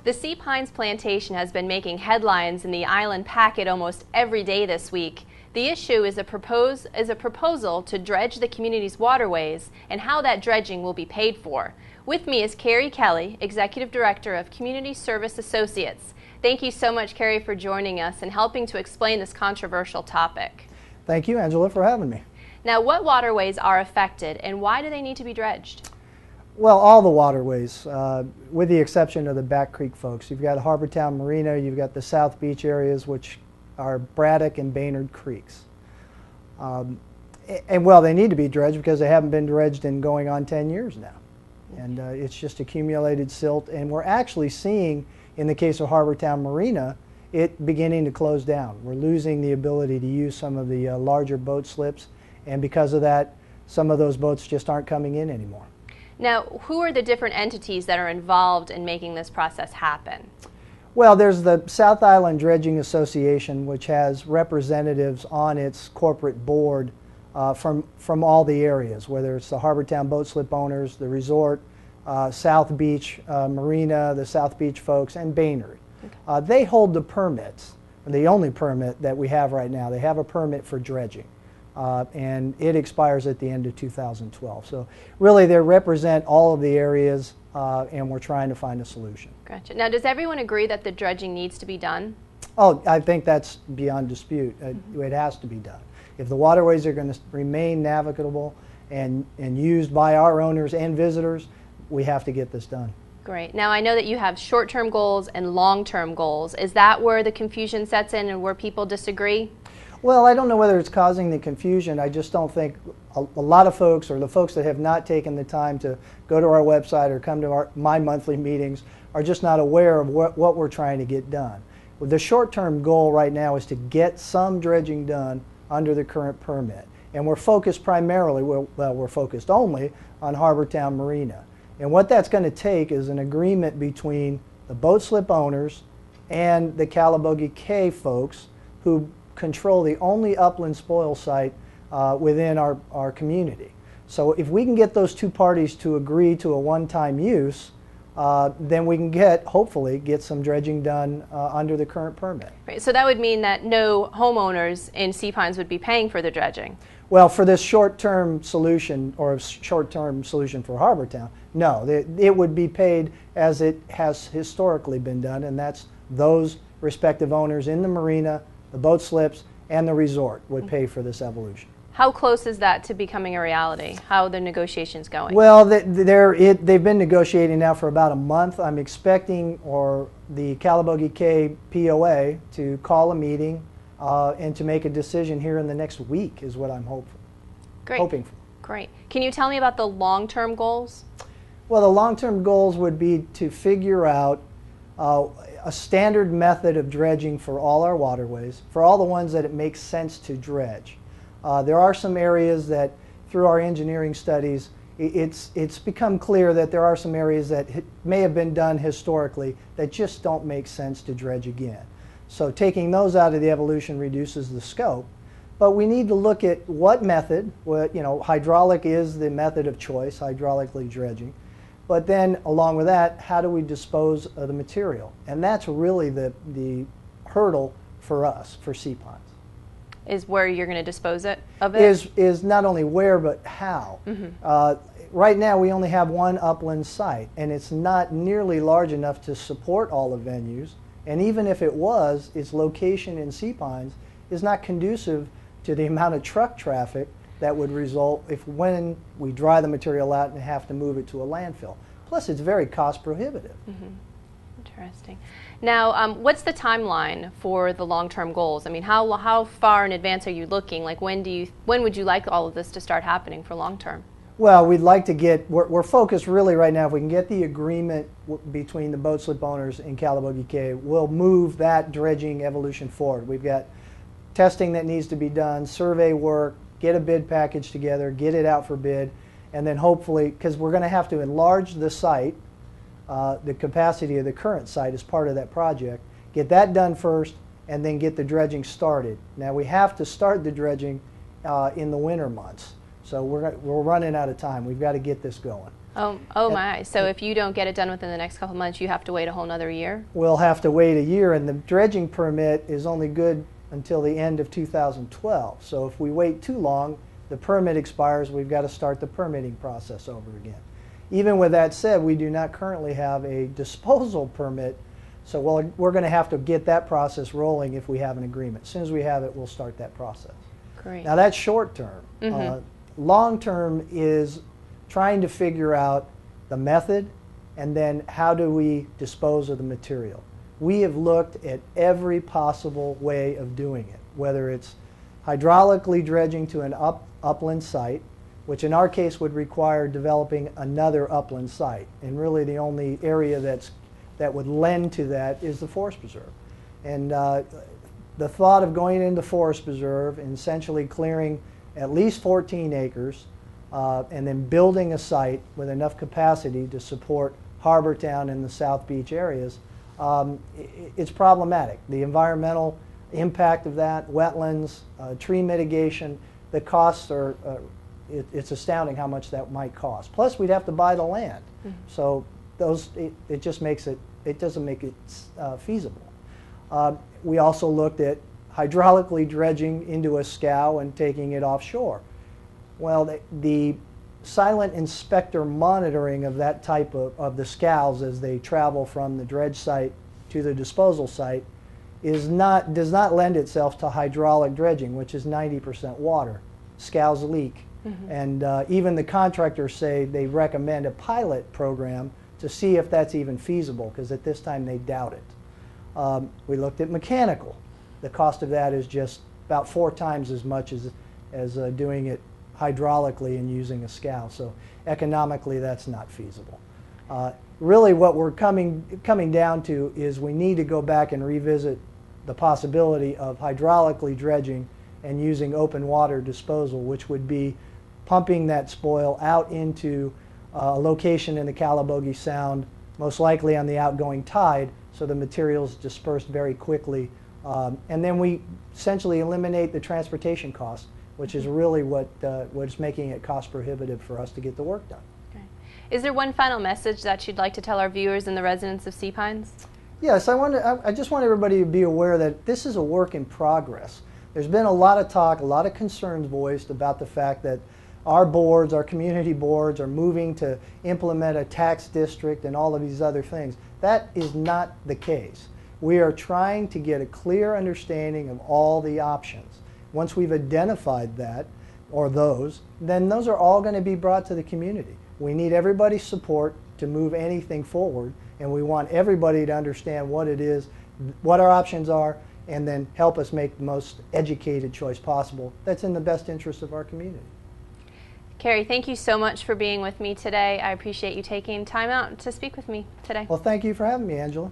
The Sea Pines plantation has been making headlines in the Island Packet almost every day this week. The issue is a proposal to dredge the community's waterways and how that dredging will be paid for. With me is Kelley, Executive Director of Community Service Associates. Thank you so much, Cary, for joining us and helping to explain this controversial topic. Thank you, Angela, for having me. Now, what waterways are affected and why do they need to be dredged? Well, all the waterways, with the exception of the Back Creek folks. You've got Harbortown Marina, you've got the South Beach areas, which are Braddock and Baynard Creeks. Well, they need to be dredged because they haven't been dredged in going on 10 years now. And it's just accumulated silt, and we're actually seeing, in the case of Harbortown Marina, it beginning to close down. We're losing the ability to use some of the larger boat slips, and because of that, some of those boats just aren't coming in anymore. Now, who are the different entities that are involved in making this process happen? Well, there's the South Island Dredging Association, which has representatives on its corporate board from all the areas, whether it's the Harbortown boat slip owners, the resort, South Beach Marina, the South Beach folks, and Baynard. Okay. They hold the permits, the only permit that we have right now. They have a permit for dredging. And it expires at the end of 2012. So really they represent all of the areas and we're trying to find a solution. Gotcha. Now, does everyone agree that the dredging needs to be done? Oh, I think that's beyond dispute. It has to be done. If the waterways are going to remain navigable and used by our owners and visitors, we have to get this done. Great. Now, I know that you have short-term goals and long-term goals. Is that where the confusion sets in and where people disagree? Well, I don't know whether it's causing the confusion. I just don't think a lot of folks, or the folks that have not taken the time to go to our website or come to my monthly meetings, are just not aware of what we're trying to get done. The short-term goal right now is to get some dredging done under the current permit. And we're focused primarily, well, we're focused only on Harbortown Marina. And what that's going to take is an agreement between the boat slip owners and the Calabogie Cay folks who control the only upland spoil site within our community. So if we can get those two parties to agree to a one-time use, then we can hopefully get some dredging done under the current permit. Right, so that would mean that no homeowners in Sea Pines would be paying for the dredging? Well, for this short-term solution, or short-term solution for Harbortown, no. It would be paid as it has historically been done, and that's those respective owners in the marina, the boat slips, and the resort would pay for this evolution. How close is that to becoming a reality? How are the negotiations going? Well, they've been negotiating now for about a month. I'm expecting the Calabogie Cay POA to call a meeting and to make a decision here in the next week is what I'm hoping for. Great. Can you tell me about the long-term goals? Well, the long-term goals would be to figure out a standard method of dredging for all our waterways, for all the ones that it makes sense to dredge. There are some areas that, through our engineering studies, it's become clear that there are some areas that may have been done historically that just don't make sense to dredge again. So taking those out of the evolution reduces the scope. But we need to look at what method, hydraulic is the method of choice, hydraulically dredging. But then, along with that, how do we dispose of the material? And that's really the hurdle for us, for Sea Pines. Is where you're going to dispose of it? Is not only where, but how. Right now, we only have one upland site, and it's not nearly large enough to support all the venues. And even if it was, its location in Sea Pines is not conducive to the amount of truck traffic that would result when we dry the material out and have to move it to a landfill. Plus, it's very cost prohibitive. Interesting. Now, what's the timeline for the long-term goals? I mean, how far in advance are you looking? Like, when would you like all of this to start happening for long-term? Well, we'd like to we're focused really right now, if we can get the agreement between the boat slip owners and Calabogie Cay, we'll move that dredging evolution forward. We've got testing that needs to be done, survey work, get a bid package together, get it out for bid, and then hopefully, because we're going to have to enlarge the site, the capacity of the current site as part of that project, get that done first, and then get the dredging started. Now, we have to start the dredging in the winter months. So we're running out of time. We've got to get this going. Oh my. So if you don't get it done within the next couple of months, you have to wait a whole nother year? We'll have to wait a year, and the dredging permit is only good until the end of 2012. So if we wait too long, the permit expires, we've got to start the permitting process over again. Even with that said, we do not currently have a disposal permit, so we're going to have to get that process rolling if we have an agreement. As soon as we have it, we'll start that process. Great. Now that's short term. Long term is trying to figure out the method and then how do we dispose of the material. We have looked at every possible way of doing it, whether it's hydraulically dredging to an upland site, which in our case would require developing another upland site. And really the only area that would lend to that is the forest preserve. And the thought of going into forest preserve and essentially clearing at least 14 acres and then building a site with enough capacity to support Harbortown and the South Beach areas, it's problematic. The environmental impact of that, wetlands, tree mitigation, the costs are, it's astounding how much that might cost. Plus we'd have to buy the land. So it just makes it, it doesn't make it feasible. We also looked at hydraulically dredging into a scow and taking it offshore. Well, the silent inspector monitoring of that type of the scows as they travel from the dredge site to the disposal site does not lend itself to hydraulic dredging, which is 90% water. Scows leak. And even the contractors say they recommend a pilot program to see if that's even feasible, because at this time they doubt it. We looked at mechanical. The cost of that is just about 4 times as much as doing it hydraulically and using a scow. So economically that's not feasible. Really what we're coming down to is we need to go back and revisit the possibility of hydraulically dredging and using open water disposal, which would be pumping that spoil out into a location in the Calabogie Sound, most likely on the outgoing tide, so the material's dispersed very quickly. And then we essentially eliminate the transportation cost, which is really what's making it cost prohibitive for us to get the work done. Okay. Is there one final message that you'd like to tell our viewers and the residents of Sea Pines? Yes, I just want everybody to be aware that this is a work in progress. There's been a lot of talk, a lot of concerns voiced about the fact that our boards, our community boards, are moving to implement a tax district and all of these other things. That is not the case. We are trying to get a clear understanding of all the options. Once we've identified that, or those, then those are all going to be brought to the community. We need everybody's support to move anything forward, and we want everybody to understand what it is, what our options are, and then help us make the most educated choice possible that's in the best interest of our community. Cary, thank you so much for being with me today. I appreciate you taking time out to speak with me today. Well, thank you for having me, Angela.